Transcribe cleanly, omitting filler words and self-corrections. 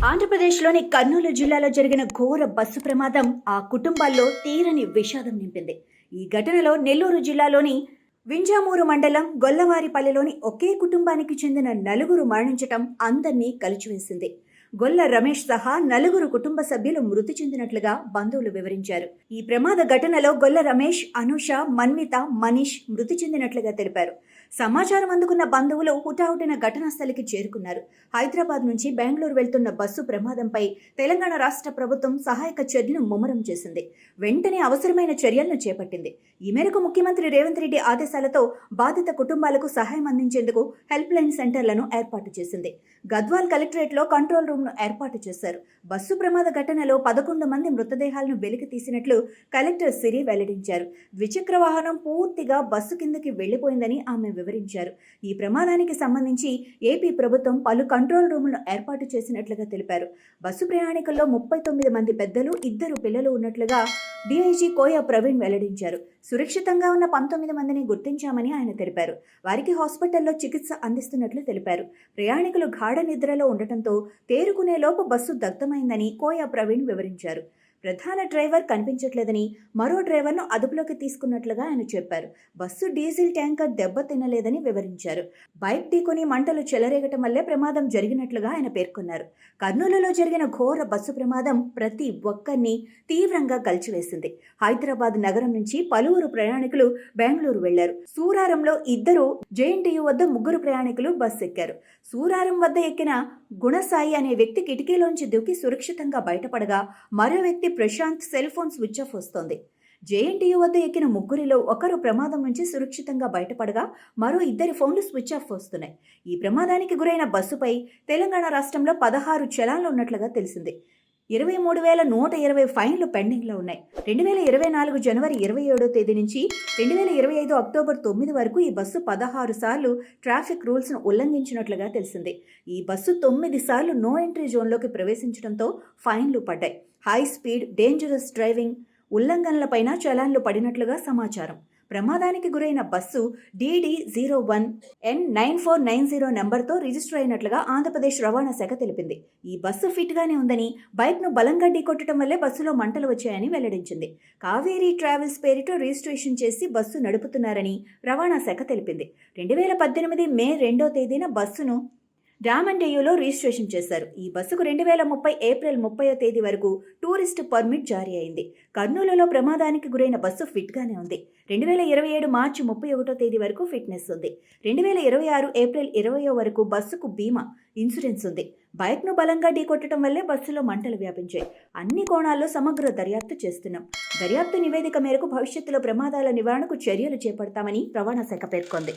ఆంధ్రప్రదేశ్లోని కర్నూలు జిల్లాలో జరిగిన ఘోర బస్సు ప్రమాదం ఆ కుటుంబాల్లో తీరని విషాదం నింపింది. ఈ ఘటనలో నెల్లూరు జిల్లాలోని వింజమూరు మండలం గొల్లవారిపల్లెలోని ఒకే కుటుంబానికి చెందిన నలుగురు మరణించటం అందర్నీ కలిచివేసింది. గొల్ల రమేష్ సహా నలుగురు కుటుంబ సభ్యులు మృతి చెందినట్లుగా బంధువులు వివరించారు. ఈ ప్రమాద ఘటనలో గొల్ల రమేష్, అనూష, మన్విత, మనీష్ మృతి చెందినట్లుగా తెలిపారు. సమాచారం అందుకున్న బంధువులు హుటాహుటిన ఘటనా స్థలికి చేరుకున్నారు. హైదరాబాద్ నుంచి బెంగళూరు వెళ్తున్న బస్సు ప్రమాదంపై తెలంగాణ రాష్ట్ర ప్రభుత్వం సహాయక చర్యలను ముమ్మరం చేసింది. వెంటనే అవసరమైన చర్యలను చేపట్టింది. ఈ మేరకు ముఖ్యమంత్రి రేవంత్ రెడ్డి ఆదేశాలతో బాధిత కుటుంబాలకు సహాయం అందించేందుకు హెల్ప్ లైన్ సెంటర్లను ఏర్పాటు చేసింది. గద్వాల్ కలెక్టరేట్లో కంట్రోల్ రూమ్ను ఏర్పాటు చేశారు. బస్సు ప్రమాద ఘటనలో 11 మంది మృతదేహాలను వెలికి తీసినట్లు కలెక్టర్ సిరి వెల్లడించారు. ద్విచక్ర వాహనం పూర్తిగా బస్సు కిందకి వెళ్లిపోయిందని ఆమె వివరించారు. ఈ ప్రమాదానికి సంబంధించి ఏపీ ప్రభుత్వం పలు కంట్రోల్ రూములను ఏర్పాటు చేసినట్లుగా తెలిపారు. బస్సు ప్రయాణికుల్లో 39 మంది పెద్దలు, 2 పిల్లలు ఉన్నట్లుగా డీఐజీ కోయ ప్రవీణ్ వెల్లడించారు. సురక్షితంగా ఉన్న 19 మందిని గుర్తించామని ఆయన తెలిపారు. వారికి హాస్పిటల్లో చికిత్స అందిస్తున్నట్లు తెలిపారు. ప్రయాణికులు గాఢ నిద్రలో ఉండటంతో తేరుకునేలోపు బస్సు దగ్ధమైందని కోయ ప్రవీణ్ వివరించారు. ప్రధాన డ్రైవర్ కనిపించట్లేదని, మరో డ్రైవర్ను అదుపులోకి తీసుకున్నట్లుగా ఆయన చెప్పారు. బస్సు డీజిల్ ట్యాంకర్ దెబ్బతినలేదని వివరించారు. బైక్ ఢీకొని మంటలు చెలరేగటం వల్లే ప్రమాదం జరిగినట్లుగా ఆయన పేర్కొన్నారు. కర్నూలులో జరిగిన ఘోర బస్సు ప్రమాదం ప్రతి ఒక్కరిని తీవ్రంగా కలిచివేసింది. హైదరాబాద్ నగరం నుంచి పలువురు ప్రయాణికులు బెంగళూరు వెళ్లారు. సూరారంలో 2, జేఎన్టీయూ వద్ద 3 ప్రయాణికులు బస్సు ఎక్కారు. సూరారం వద్ద ఎక్కిన గుణసాయి అనే వ్యక్తి కిటికీలోంచి దూకి సురక్షితంగా బయటపడగా, మరో వ్యక్తి Prashanth cell phone switch off వస్తోంది. జేఎన్టీయూ వద్ద ఎక్కిన 3లో ఒకరు ప్రమాదం నుంచి సురక్షితంగా బయటపడగా, మరో 2 ఫోన్లు స్విచ్ ఆఫ్ వస్తున్నాయి. ఈ ప్రమాదానికి గురైన బస్సుపై తెలంగాణ రాష్ట్రంలో 16 చలాన్లు ఉన్నట్లుగా తెలిసింది. 23,120 ఫైన్లు పెండింగ్లో ఉన్నాయి. 2024 జనవరి 27వ తేదీ నుంచి 2025 అక్టోబర్ 9 వరకు ఈ బస్సు 16 సార్లు ట్రాఫిక్ రూల్స్ను ఉల్లంఘించినట్లుగా తెలిసింది. ఈ బస్సు 9 సార్లు నో ఎంట్రీ జోన్లోకి ప్రవేశించడంతో ఫైన్లు పడ్డాయి. హై స్పీడ్, డేంజరస్ డ్రైవింగ్ ఉల్లంఘనలపైన చలాన్లు పడినట్లుగా సమాచారం. ప్రమాదానికి గురైన బస్సు DD01N9490 నెంబర్తో రిజిస్టర్ అయినట్లుగా ఆంధ్రప్రదేశ్ రవాణా శాఖ తెలిపింది. ఈ బస్సు ఫిట్గానే ఉందని, బైక్ను బలంగా ఢీకొట్టడం వల్లే బస్సులో మంటలు వచ్చాయని వెల్లడించింది. కావేరీ ట్రావెల్స్ పేరిట రిజిస్ట్రేషన్ చేసి బస్సు నడుపుతున్నారని రవాణా శాఖ తెలిపింది. 2018 మే 2వ తేదీన బస్సును రామండేయులో రిజిస్ట్రేషన్ చేశారు. ఈ బస్సుకు 2030 ఏప్రిల్ 30వ తేదీ వరకు టూరిస్ట్ పర్మిట్ జారీ అయింది. కర్నూలులో ప్రమాదానికి గురైన బస్సు ఫిట్గానే ఉంది. 2027 మార్చి 31వ తేదీ వరకు ఫిట్నెస్ ఉంది. 2026 ఏప్రిల్ 20వ వరకు బస్సుకు బీమా, ఇన్సూరెన్స్ ఉంది. బైక్ను బలంగా ఢీకొట్టడం వల్లే బస్సులో మంటలు వ్యాపించాయి. అన్ని కోణాల్లో సమగ్ర దర్యాప్తు చేస్తున్నాం. దర్యాప్తు నివేదిక మేరకు భవిష్యత్తులో ప్రమాదాల నివారణకు చర్యలు చేపడతామని రవాణా శాఖ పేర్కొంది.